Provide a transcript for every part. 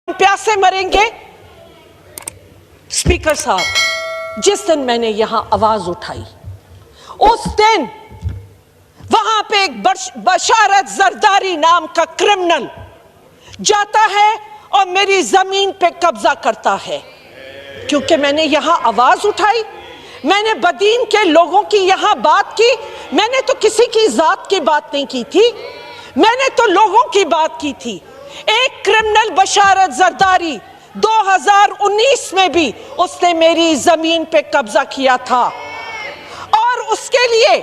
प्यासे मरेंगे। स्पीकर साहब, जिस दिन मैंने यहां आवाज उठाई उस दिन वहां पे एक बशारत जरदारी नाम का क्रिमिनल जाता है और मेरी जमीन पे कब्जा करता है। क्योंकि मैंने यहां आवाज उठाई, मैंने बदीन के लोगों की यहां बात की। मैंने तो किसी की जात की बात नहीं की थी, मैंने तो लोगों की बात की थी। एक क्रिमिनल बशारत जरदारी 2019 में भी उसने मेरी जमीन पे कब्जा किया था और उसके लिए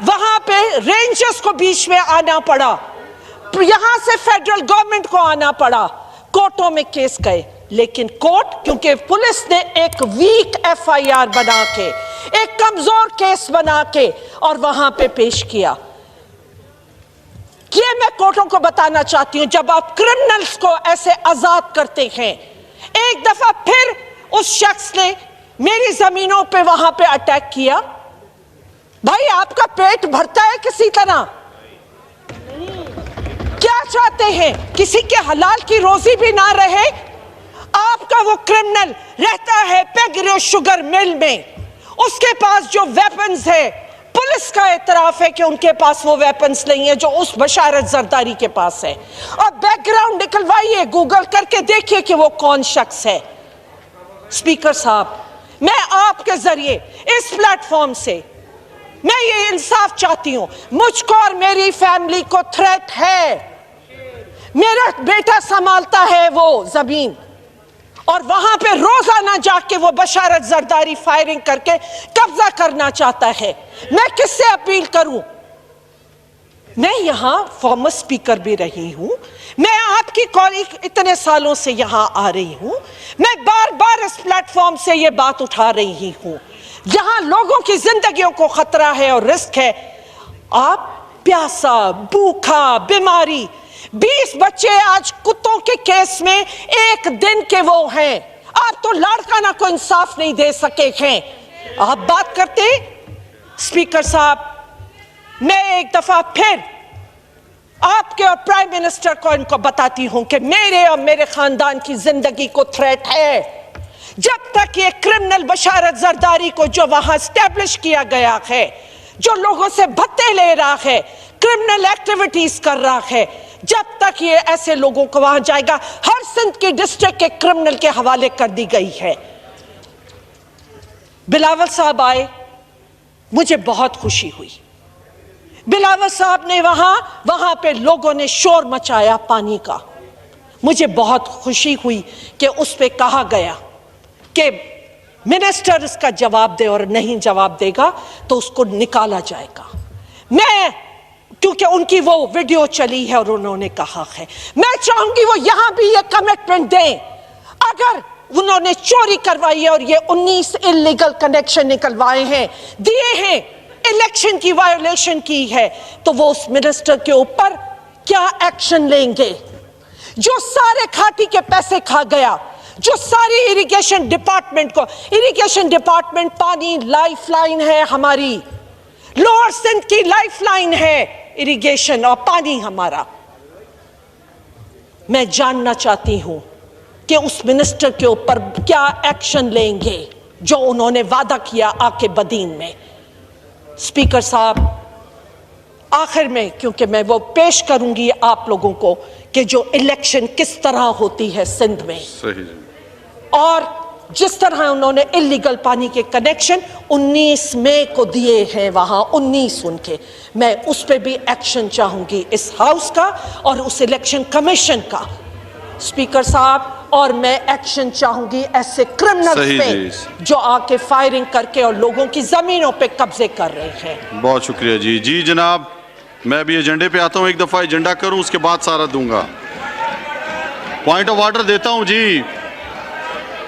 वहां पे रेंजर्स को बीच में आना पड़ा, यहां से फेडरल गवर्नमेंट को आना पड़ा, कोर्टों में केस गए। लेकिन कोर्ट, क्योंकि पुलिस ने एक वीक एफआईआर बना के, एक कमजोर केस बना के और वहां पे पेश किया। ये मैं कोर्टों को बताना चाहती हूं, जब आप क्रिमिनल्स को ऐसे आजाद करते हैं, एक दफा फिर उस शख्स ने मेरी जमीनों पे वहां पे अटैक किया। भाई, आपका पेट भरता है किसी तरह? क्या चाहते हैं? किसी के हलाल की रोजी भी ना रहे? आपका वो क्रिमिनल रहता है पेगरो शुगर मिल में, उसके पास जो वेपन्स है, पुलिस का एतराफ है कि उनके पास वो वेपन्स नहीं है जो उस बशारत जरदारी के पास है। और बैकग्राउंड निकलवाइए, गूगल करके देखिए कि वो कौन शख्स है। स्पीकर साहब, मैं आपके जरिए इस प्लेटफॉर्म से मैं ये इंसाफ चाहती हूं। मुझको और मेरी फैमिली को थ्रेट है। मेरा बेटा संभालता है वो जमीन और वहां पे रोजाना जाके वो बशारत जरदारी फायरिंग करके कब्जा करना चाहता है। मैं किससे अपील करूं? मैं यहां फॉर्मर स्पीकर भी रही हूं, मैं आपकी कॉलीग इतने सालों से यहां आ रही हूं, मैं बार बार इस प्लेटफॉर्म से ये बात उठा रही हूं। जहां लोगों की जिंदगियों को खतरा है और रिस्क है, आप प्यासा, भूखा, बीमारी, 20 बच्चे आज कुत्तों के केस में एक दिन के वो हैं। आप तो लाड़काना को इंसाफ नहीं दे सके हैं, आप बात करते। स्पीकर साहब, मैं एक दफा फिर आपके और प्राइम मिनिस्टर को इनको बताती हूं कि मेरे और मेरे खानदान की जिंदगी को थ्रेट है। जब तक ये क्रिमिनल बशारत जरदारी को जो वहां स्टैब्लिश किया गया है, जो लोगों से भत्ते ले रहा है, क्रिमिनल एक्टिविटीज कर रहा है, जब तक ये ऐसे लोगों को वहां जाएगा, हर सिंध की डिस्ट्रिक्ट के क्रिमिनल के हवाले कर दी गई है। बिलावल साहब आए, मुझे बहुत खुशी हुई। बिलावल साहब ने वहां पे लोगों ने शोर मचाया पानी का। मुझे बहुत खुशी हुई कि उस पे कहा गया कि मिनिस्टर इसका जवाब दे और नहीं जवाब देगा तो उसको निकाला जाएगा। मैं, क्योंकि उनकी वो वीडियो चली है और उन्होंने कहा है, मैं चाहूंगी वो यहां भी ये कमिटमेंट दें। अगर उन्होंने चोरी करवाई है और ये 19 इलीगल कनेक्शन निकलवाए हैं, दिए हैं, इलेक्शन की वायोलेशन की है, तो वो उस मिनिस्टर के ऊपर क्या एक्शन लेंगे? जो सारे खाटी के पैसे खा गया, जो सारी इरिगेशन डिपार्टमेंट को, इरिगेशन डिपार्टमेंट पानी लाइफलाइन है हमारी, लोअर सिंध की लाइफलाइन है इरिगेशन और पानी हमारा। मैं जानना चाहती हूं कि उस मिनिस्टर के ऊपर क्या एक्शन लेंगे जो उन्होंने वादा किया आके बदीन में। स्पीकर साहब, आखिर में, क्योंकि मैं वो पेश करूंगी आप लोगों को कि जो इलेक्शन किस तरह होती है सिंध में, सही, और जिस तरह उन्होंने इलीगल पानी के कनेक्शन 19 मई को दिए हैं वहां, 19 उनके, मैं उस पर भी एक्शन चाहूंगी इस हाउस का और उस इलेक्शन कमीशन का। स्पीकर साहब, और मैं एक्शन चाहूंगी ऐसे क्रिमिनल्स पे जो आके फायरिंग करके और लोगों की जमीनों पे कब्जे कर रहे हैं। बहुत शुक्रिया जी। जी जनाब, मैं भी एजेंडे पे आता हूं, एक दफा एजेंडा करूं, उसके बाद सारा दूंगा। पॉइंट ऑफ ऑर्डर देता हूं जी,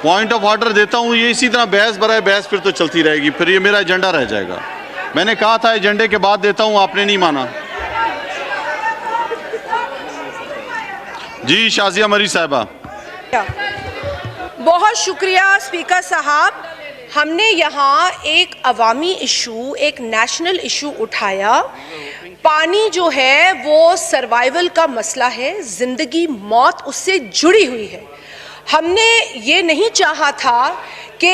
पॉइंट ऑफ ऑर्डर देता हूं। ये इसी तरह बहस बराए बहस फिर तो चलती रहेगी, फिर ये मेरा एजेंडा रह जाएगा। मैंने कहा था एजेंडे के बाद देता हूं, आपने नहीं माना। जी शाजिया मरी साहिबा। बहुत शुक्रिया स्पीकर साहब। हमने यहाँ एक अवामी इशू, एक नेशनल इशू उठाया पानी जो है वो सर्वाइवल का मसला है, जिंदगी मौत उससे जुड़ी हुई है। हमने ये नहीं चाहा था कि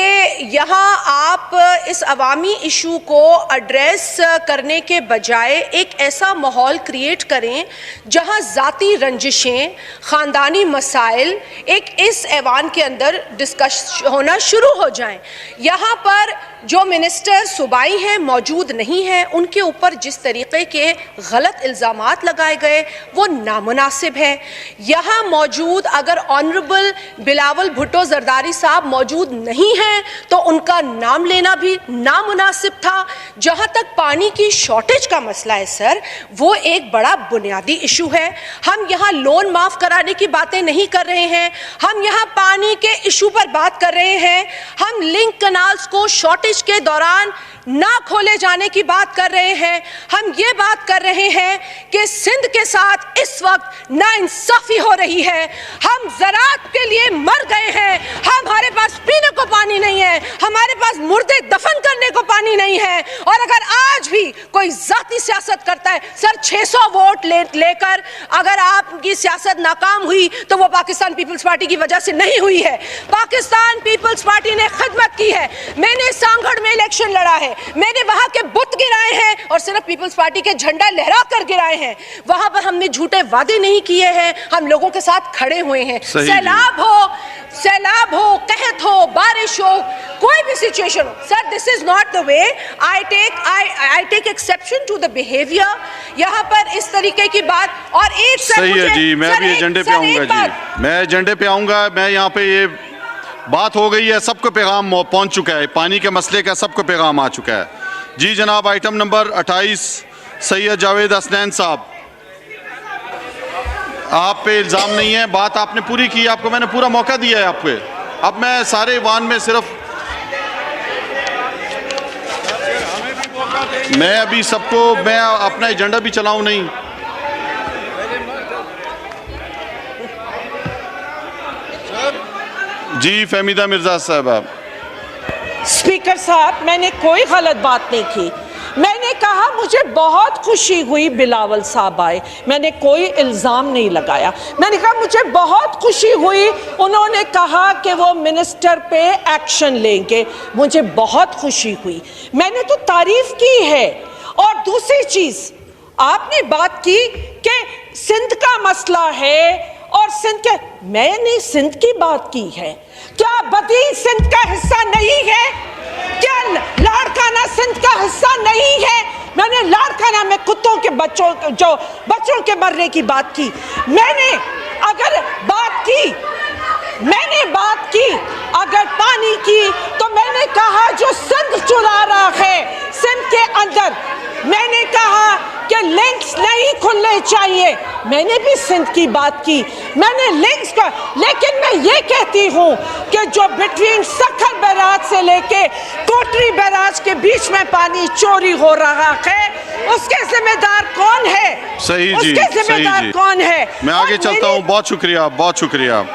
यहाँ आप इस अवामी इशू को एड्रेस करने के बजाय एक ऐसा माहौल क्रिएट करें जहाँ ज़ाती रंजिशें, ख़ानदानी मसाइल एक इस ऐवान के अंदर डिस्कस होना शुरू हो जाएं। यहाँ पर जो मिनिस्टर सूबाई हैं मौजूद नहीं हैं, उनके ऊपर जिस तरीके के गलत इल्ज़ामात लगाए गए वो नामुनासिब है। यहाँ मौजूद अगर ऑनरेबल बिलावल भुट्टो जरदारी साहब मौजूद नहीं हैं तो उनका नाम लेना भी नामुनासिब था। जहाँ तक पानी की शॉर्टेज का मसला है सर, वो एक बड़ा बुनियादी इशू है। हम यहाँ लोन माफ़ कराने की बातें नहीं कर रहे हैं, हम यहाँ पानी के इशू पर बात कर रहे हैं। हम लिंक कनाल्स को शॉर्टेज के दौरान ना खोले जाने की बात कर रहे हैं। हम ये बात कर रहे हैं कि सिंध के साथ इस वक्त नाइंसाफी हो रही है। हम ज़राअत के लिए मर गए हैं, हमारे पास पीने को पानी नहीं है, हमारे पास मुर्दे दफन करने को पानी नहीं है। और अगर आज भी कोई जाती सियासत करता है सर, 600 वोट लेकर अगर आपकी सियासत नाकाम हुई तो वो पाकिस्तान पीपल्स पार्टी की वजह से नहीं हुई है। पाकिस्तान पीपल्स पार्टी ने खिदमत की है। मैंने सांगड़ में इलेक्शन लड़ा है, मैंने वहां के बुत गिराए हैं और सिर्फ पीपल्स पार्टी के झंडा लहरा कर गिराए हैं। वहां पर हमने झूठे वादे नहीं किए हैं, हम लोगों के साथ खड़े हुए हैं। सैलाब हो, कहत हो, बारिश हो, कोई भी सिचुएशन हो sir, this is not the way. I take exception to the behaviour. यहाँ पर इस तरीके की बात और एक सही है जी, मैं भी एजेंडे पे आऊंगा जी, मैं एजेंडे पे आऊंगा। मैं यहाँ पे ये बात हो गई है, सबको पैगाम पहुंच चुका है, पानी के मसले का सबको पैगाम आ चुका है जी। जनाब आइटम नंबर 28 सैयद जावेद हसनैन साहब, आप पे इल्ज़ाम नहीं है, बात आपने पूरी की, आपको मैंने पूरा मौका दिया है आपको। अब मैं सारे ईवान में सिर्फ मैं अभी सबको मैं अपना एजेंडा भी चलाऊं नहीं। जी फहमीदा मिर्जा साहब, आप स्पीकर साहब, मैंने कोई गलत बात नहीं की। मैंने कहा मुझे बहुत खुशी हुई बिलावल साहब आए, मैंने कोई इल्ज़ाम नहीं लगाया। मैंने कहा मुझे बहुत खुशी हुई, उन्होंने कहा कि वो मिनिस्टर पे एक्शन लेंगे, मुझे बहुत खुशी हुई, मैंने तो तारीफ की है। और दूसरी चीज़ आपने बात की कि सिंध का मसला है और सिंध के, मैंने सिंध की बात की है, क्या बदी सिंध का हिस्सा नहीं है? क्या लाड़काना सिंध का हिस्सा नहीं है? मैंने लाड़काना में कुत्तों के बच्चों के मरने की बात की। मैंने बात की अगर पानी की, तो मैंने कहा जो सिंध चुरा रहा है सिंध के अंदर, मैंने कहा कि लिंक्स नहीं खुलने चाहिए, मैंने भी सिंध की बात की, मैंने लिंक्स का। लेकिन मैं ये कहती हूँ कि जो बिटवीन सखर बैराज से लेके कोटरी बैराज के बीच में पानी चोरी हो रहा है, उसके जिम्मेदार कौन है? सही जी, उसके जिम्मेदार कौन है? मैं आगे चलता हूँ, बहुत शुक्रिया, बहुत शुक्रिया।